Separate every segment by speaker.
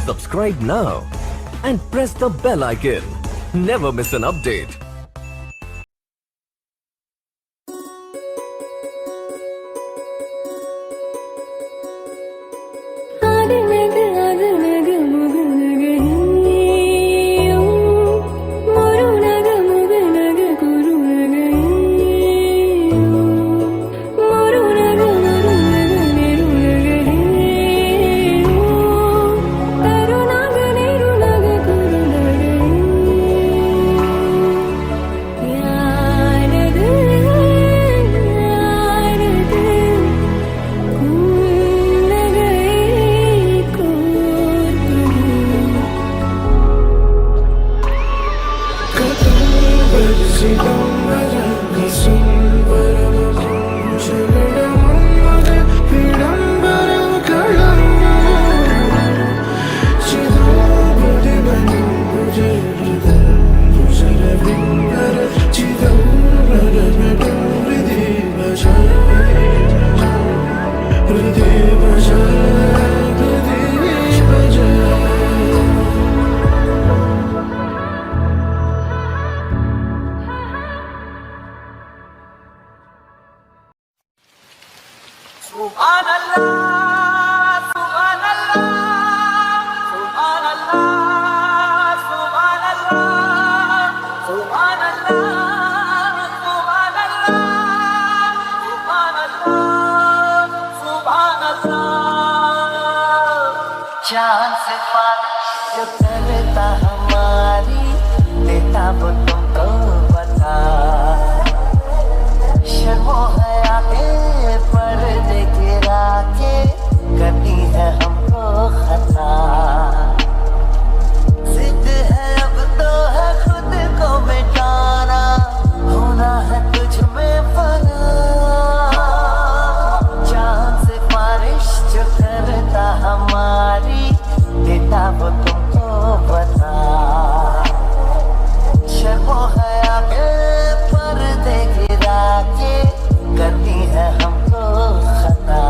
Speaker 1: Subscribe now and press the bell icon. Never miss an update.
Speaker 2: चांद से बारिश जो करता हमारी देता वो तुमको बता शर्मो हया के पर्दे गिरा के करनी है हमको खता जिद है अब तो है खुद को मिटाना होना है तुझ में फना चांद से बारिश जो करता हमारी देता वो तुमको बता शर्मो हया के पर्दे गिरा के करनी है हमको खता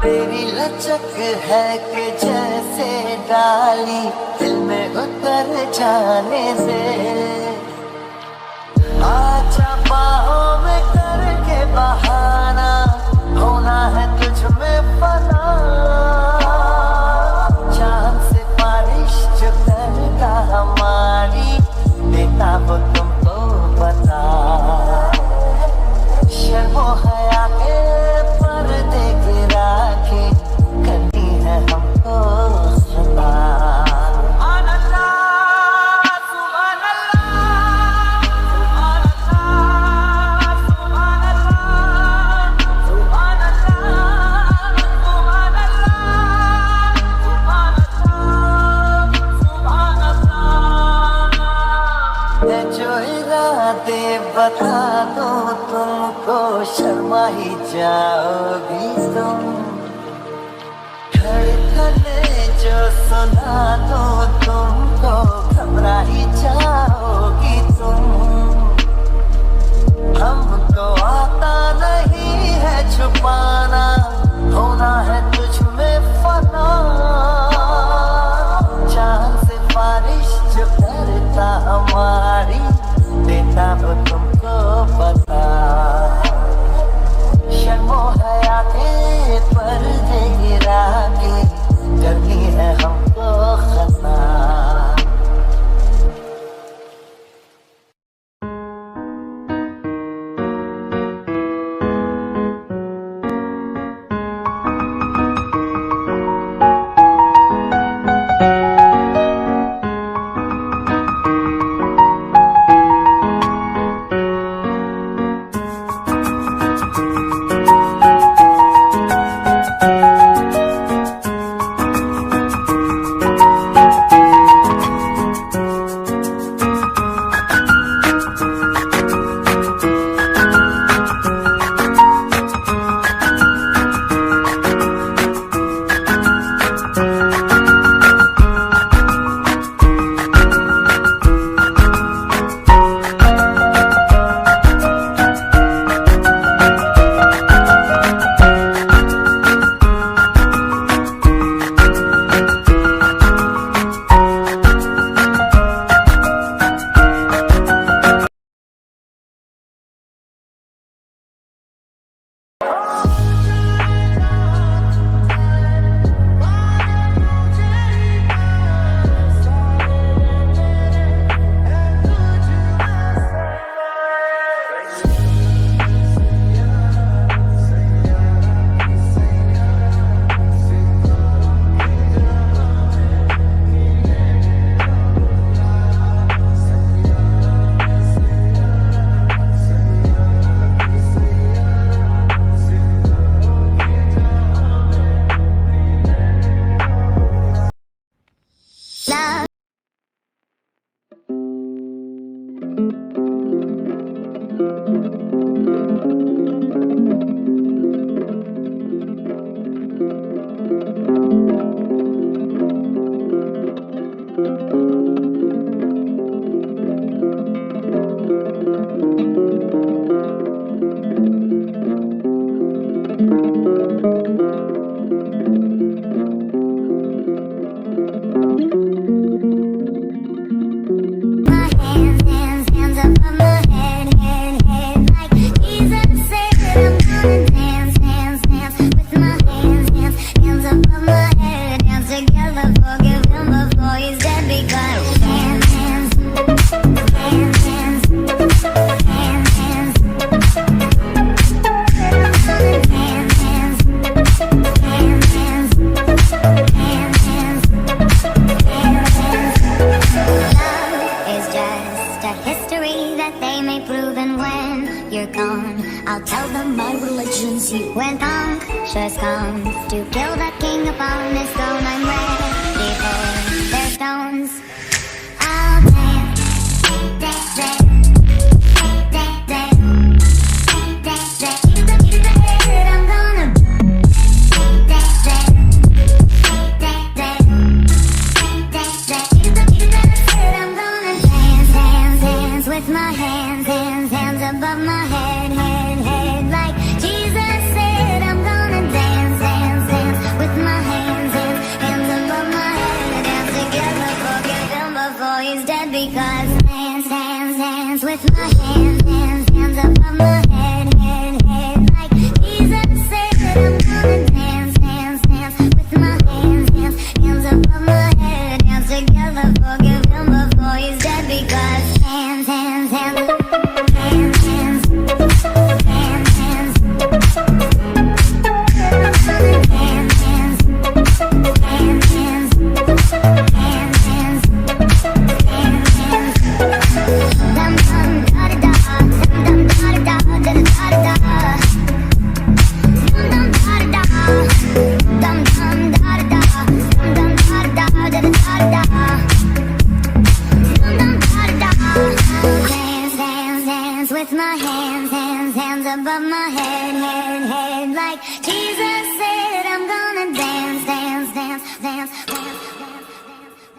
Speaker 2: तेरी लचक है कि जैसे डाली दिल में उतर जाने से आजा बाहों में करके बहाना होना है तुझ में फना चांद से बारिश जो करता हमारी देता वो तुमको बता शर्मो हया के पर्दे गिरा के करनी है हमको खता जो इरादे बता दो तुमको शर्मा ही जाओगी तुम धड़कने जो सुना दो तुमको घबरा ही जाओगी तुम हमको आता नहीं है छुपाना होना है तुझ में फना चांद से बारिश जो करता हमारी देता वो तुमको बता शर्मो हया के पर्दे गिरा के करनी है हमको खता
Speaker 3: archers come to kill the king upon his throne. I'm ready for their stones. I'll dance, dance, dance, dance, dance, dance, dance. I'm gonna dance, dance, dance, dance, dance, dance. I'm gonna dance, dance, dance with my hands, hands, hands above my head, head, head. Like Jesus said, I'm gonna dance, dance, dance with my hands, hands, hands above my head. Dance together, forgive him before he's dead. Because dance, dance, dance with my hands, hands, hands above my head, head, head. Like Jesus said, I'm gonna dance, dance, dance with my hands, hands, hands above my head. Dance together, forgive him before he's dead. Because hands, hands, hands, hands, hands, hands, hands. With my hands, hands, hands above my head, head, head. Like Jesus said, I'm gonna dance, dance, dance, dance, dance, dance, dance.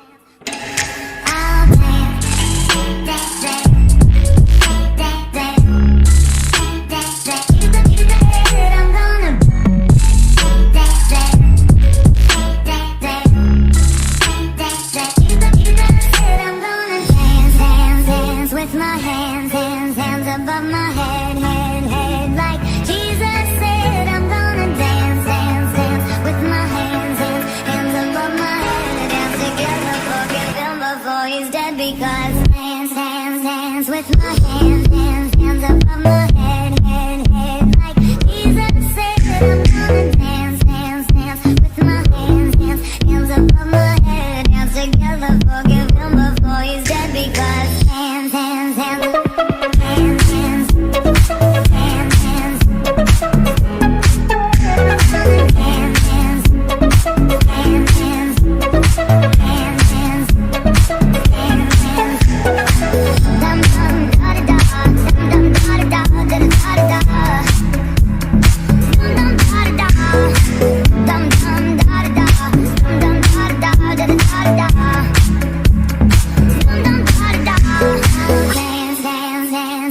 Speaker 3: I'll dance, dance, dance, dance, dance, dance, dance. I'm gonna dance, dance, dance, dance, dance, dance. I'm gonna dance, dance, dance with my hands, hands, hands above my head, head, head. Like Jesus said, I'm gonna dance, dance, dance with my hands, hands, hands above my head. Dance together, forgive him before he's dead. Because dance, dance, dance with my hands, hands, hands above my head, head, head. Like Jesus said, I'm gonna dance, dance, dance with my hands, hands, hands above my head. Dance together, forgive him before he's dead. Because hands, hands, hands.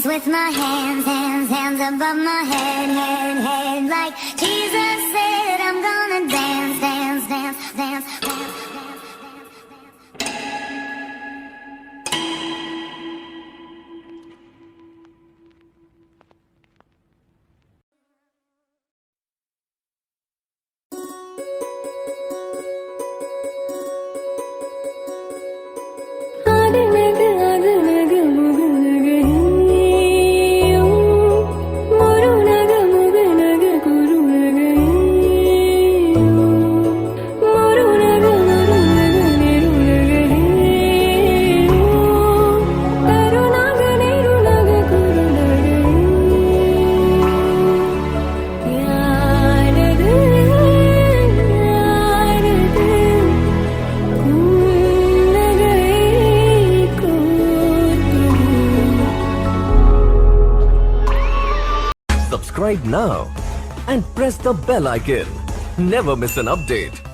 Speaker 3: With my hands, hands, hands above my head, head, head. Like Jesus said, I'm gonna dance, dance, dance, dance, dance, dance,
Speaker 1: Subscribe now and press the bell icon. Never miss an update.